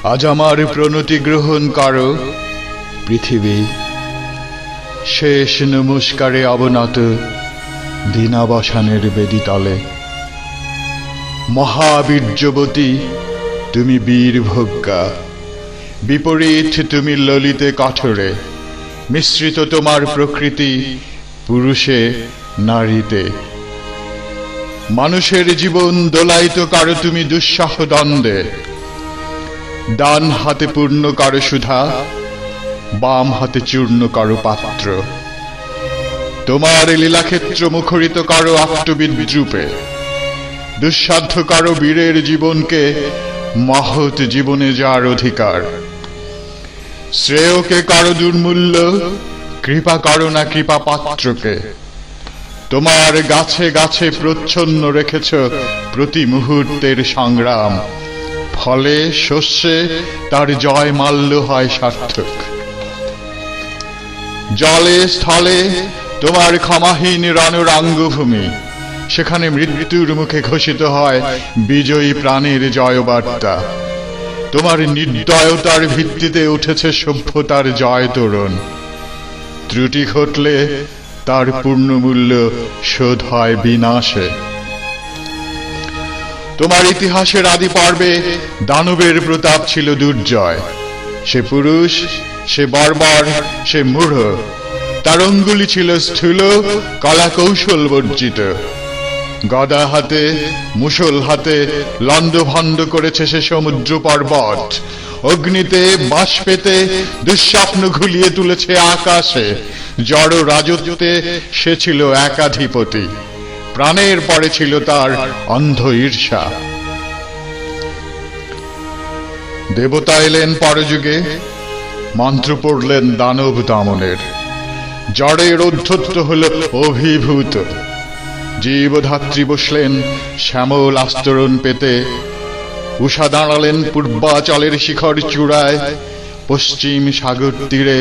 আজ আমার প্রণতি গ্রহণ করো পৃথিবী। শেষ নমস্কারে অবনত দীনাবসানের বেদিতলে। মহাবীর্যবতী তুমি বীরভোগ্যা, বিপরীত তুমি ললিতে কঠোরে। মিশ্রিত তোমার প্রকৃতি পুরুষে নারীতে। মানুষের জীবন দোলাইত করো তুমি দুঃসহ দ্বন্দ্বে। ডান হাতে পূর্ণ করো সুধা, বাম হাতে চূর্ণ করো পাত্র। তোমার লীলাক্ষেত্র মুখরিত করো আত্মবিদ্রূপে। দুঃসাধ্য করো বীরের জীবনকে মহৎ জীবনে যার অধিকার। শ্রেয়কে করো দুর্মূল্য, কৃপা করো না কৃপা পাত্রকে। তোমার গাছে গাছে প্রচ্ছন্ন রেখেছ প্রতি মুহূর্তের সংগ্রাম। ফলে শস্যে তার জয় মাল্য হয় সার্থক। জলে স্থলে তোমার ক্ষমাহীন রণরাঙ্গভূমি। সেখানে মৃত্যুর মুখে ঘোষিত হয় বিজয়ী প্রাণের জয়বার্তা। তোমার নির্দয়তার ভিত্তিতে উঠেছে সভ্যতার জয় তোরণ। ত্রুটি ঘটলে তার পূর্ণমূল্য শোধ হয় বিনাশে। তোমার ইতিহাসের আদি পর্বে দানবের প্রতাপ ছিল দুর্জয়। সে পুরুষ, সে বর্বর, সে মূঢ়। তার অঙ্গুলি ছিল স্থূল, কলা কৌশল বর্জিত। গদা হাতে মুষল হাতে লণ্ডভণ্ড করেছে সে সমুদ্র পর্বত। অগ্নিতে বাষ্পেতে দুঃস্বপ্ন ঘুলিয়ে তুলেছে আকাশে। জড় রাজত্বে সে ছিল একাধিপতি। প্রাণের পরে ছিল তার অন্ধ ঈর্ষা। দেবতা এলেন পরযুগে, মন্ত্র পড়লেন দানব দমনের। জড়ের অধ্যত্ব হল অভিভূত। জীবধাত্রী বসলেন শ্যামল আস্তরণ পেতে। উষা দাঁড়ালেন পূর্বাচলের শিখর চূড়ায়। পশ্চিম সাগর তীরে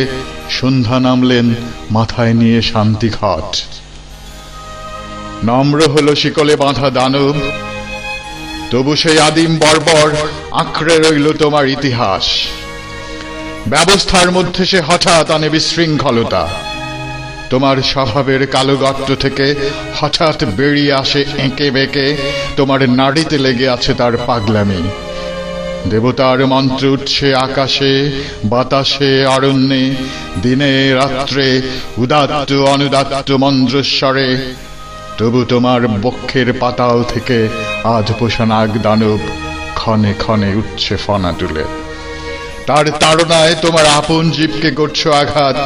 সন্ধ্যা নামলেন মাথায় নিয়ে শান্তিঘট। নম্র হল শিকলে বাঁধা দানব, তবু সেই আদিম বর্বর আঁকড়ে রইল তোমার ইতিহাস। ব্যবস্থার মধ্যে সে হঠাৎ আনে বিশৃঙ্খলতা। তোমার স্বভাবের কালো গর্ত থেকে হঠাৎ বেরিয়ে আসে এঁকে বেঁকে। তোমার নাড়িতে লেগে আছে তার পাগলামি। দেবতার মন্ত্র উঠছে আকাশে, বাতাসে, অরণ্যে, দিনে রাত্রে, উদাত্ত অনুদাত্ত মন্দ্রস্বরে। তবু তোমার বক্ষের পাতাল থেকে আধ পোষা নাগ দানব ক্ষণে ক্ষণে উঠছে ফনা তুলে। তার তাড়নায় তোমার আপন জীবকে করছো আঘাত,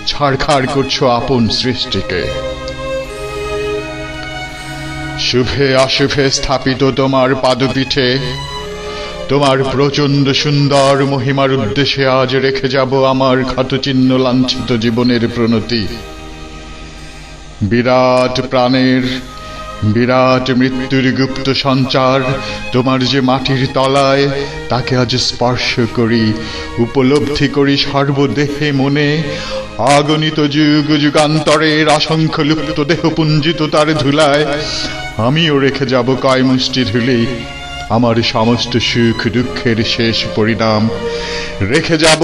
ছাড়খাড় করছো আপন সৃষ্টিকে। শুভে অশুভে স্থাপিত তোমার পাদপীঠে তোমার প্রচন্ড সুন্দর মহিমার উদ্দেশ্যে আজ রেখে যাব আমার ক্ষতচিহ্ন লাঞ্ছিত জীবনের প্রণতি। বিরাট প্রাণের বিরাট মৃত্যুর গুপ্ত সঞ্চার তোমার যে মাটির তলায়, তাকে আজ স্পর্শ করি, উপলব্ধি করি সর্বদেহে মনে। অগণিত যুগ যুগান্তরের অসংখ্য লুপ্ত দেহ পুঞ্জিত তার ধুলায় আমিও রেখে যাব কয় মুষ্টি ধুলি আমার সমস্ত সুখ দুঃখের শেষ পরিণাম। রেখে যাব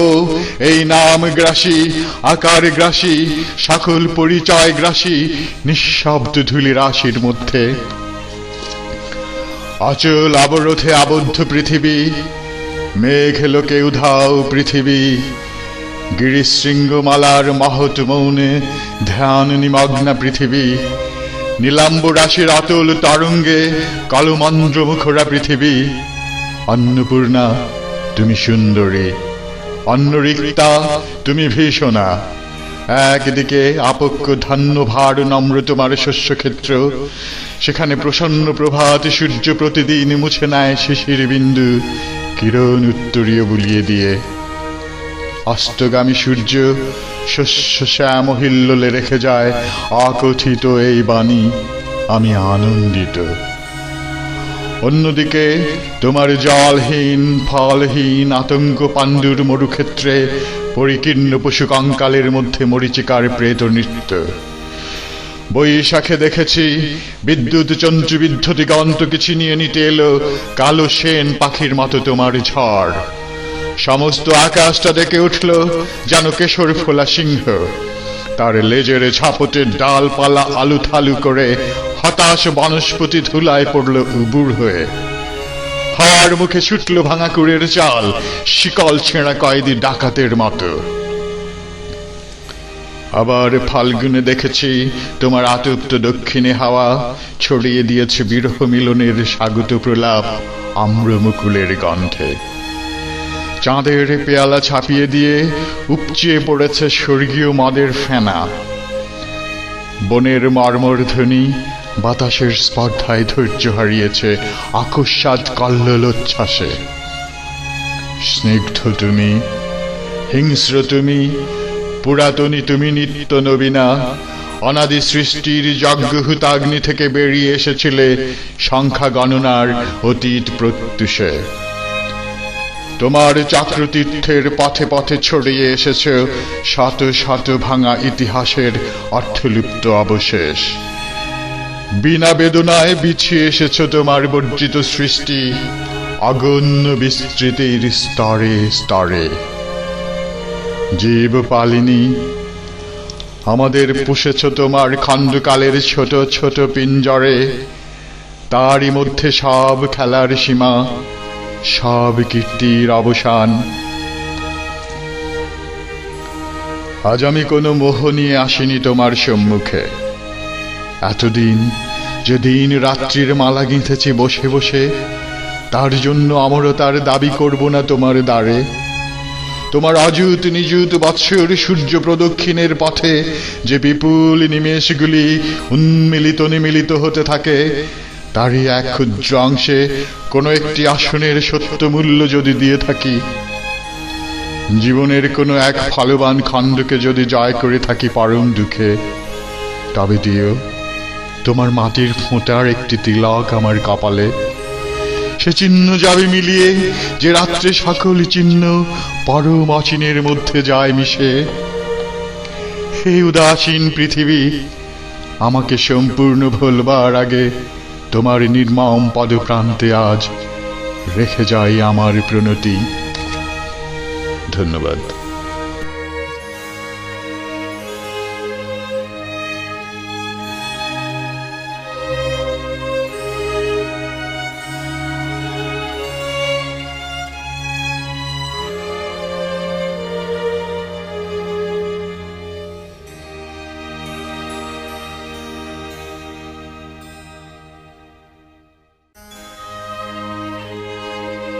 এই নাম গ্রাসী, আকার গ্রাসী, সকল পরিচয় গ্রাসী নিঃশব্দ ধুলি রাশির মধ্যে। অচল অবরোধে আবদ্ধ পৃথিবী, মেঘ লোকে উধাও পৃথিবী। গিরিশৃঙ্গমালার মহৎ মৌনে ধ্যান নিমগ্না পৃথিবী। নীলাম্ব রাশির অতল তরঙ্গে কলমন্দ্র মুখরা পৃথিবী। অন্নপূর্ণা তুমি সুন্দরী, অন্নরিক্তা তুমি ভীষণা। একদিকে আপক্ষ ধান্য ভার নম্র তোমার শস্যক্ষেত্র, সেখানে প্রসন্ন প্রভাত সূর্য প্রতিদিন মুছে নেয় শিশির বিন্দু কিরণ উত্তরীয় বুলিয়ে দিয়ে। অস্তগামী সূর্য শস্য শ্যাম হিল্লোলে রেখে যায় অকথিত এই বাণী, আমি আনন্দিত। অন্যদিকে তোমার জলহীন ফলহীন আতঙ্ক পাণ্ডুর মরুক্ষেত্রে পরিকীর্ণ পশু কঙ্কালের মধ্যে মরীচিকার প্রেত নৃত্য। বৈশাখে দেখেছি বিদ্যুৎ চঞ্চু বিদ্ধ দিগন্তকে ছিনিয়ে নিতে এলো কালো সেন পাখির মতো তোমার ঝড়। সমস্ত আকাশটা ডেকে উঠল যেন কেশর ফোলা সিংহ। তার লেজের ঝাপটের ডালপালা আলু থালু করে হতাশ বনস্পতি ধুলায় পড়ল উবুর হয়ে। হাওয়ার মুখে ছুটল ভাঙা কুড়ের চাল, শিকল ছেঁড়া কয়েদি ডাকাতের মতো। আবার ফাল্গুনে দেখেছি তোমার আতপ্ত দক্ষিণে হাওয়া ছড়িয়ে দিয়েছে বিরহ মিলনের স্বাগত প্রলাপ আম্রমুকুলের গন্ধে। চাঁদের পেয়ালা ছাপিয়ে দিয়ে উপচিয়ে পড়েছে স্বর্গীয় মদের ফেনা। বনের মর্মরধ্বনি বাতাসের স্পর্ধায় ধৈর্য হারিয়েছে আকস্মাৎ কল্লোলোচ্ছ্বাসে। স্নিগ্ধ তুমি, হিংস্র তুমি, পুরাতনী তুমি নিত্য নবীনা। অনাদি সৃষ্টির যজ্ঞহুতাগ্নি থেকে বেরিয়ে এসেছিলে সংখ্যা গণনার অতীত প্রত্যুষে। তোমার চাক্রতীর্থের পথে পথে ছড়িয়ে এসেছ শত শত ভাঙা ইতিহাসের অর্থলুপ্ত অবশেষ। বিনা বেদনায় বিছিয়ে এসেছ তোমার বর্জিত সৃষ্টি অগণ্য বিস্তৃতির স্তরে স্তরে। জীব পালিনী, আমাদের পুষেছ তোমার খণ্ডকালের ছোট ছোট পিঞ্জরে। তারই মধ্যে সব খেলার সীমা, সব কীর্তির অবসান। আজ আমি কোনো মোহ নিয়ে আসিনি তোমার সম্মুখে। এতদিন যে দিন রাত্রির মালা গেঁথেছি বসে বসে, তার জন্য অমরতার দাবি করব না তোমার দ্বারে। তোমার অযুত নিযুত বৎসর সূর্য প্রদক্ষিণের পথে যে বিপুল নিমেষগুলি উন্মিলিত নিমিলিত হতে থাকে, তারই এক ক্ষুদ্র অংশে কোনো একটি আসনের সত্য মূল্য যদি দিয়ে থাকি, জীবনের কোনো এক ফলবান খণ্ডকে যদি জয় করে থাকি পরম দুঃখে, তবে দিও তোমার মাটির ফোঁটার একটি তিলক আমার কপালে। সে চিহ্ন যাবে মিলিয়ে যে রাত্রে সকল চিহ্ন পরম অচিনের মধ্যে যায় মিশে। হে উদাসীন পৃথিবী, আমাকে সম্পূর্ণ ভুলবার আগে তোমার নির্মম পদপ্রান্তে আজ রেখে যাই আমার প্রণতি। ধন্যবাদ।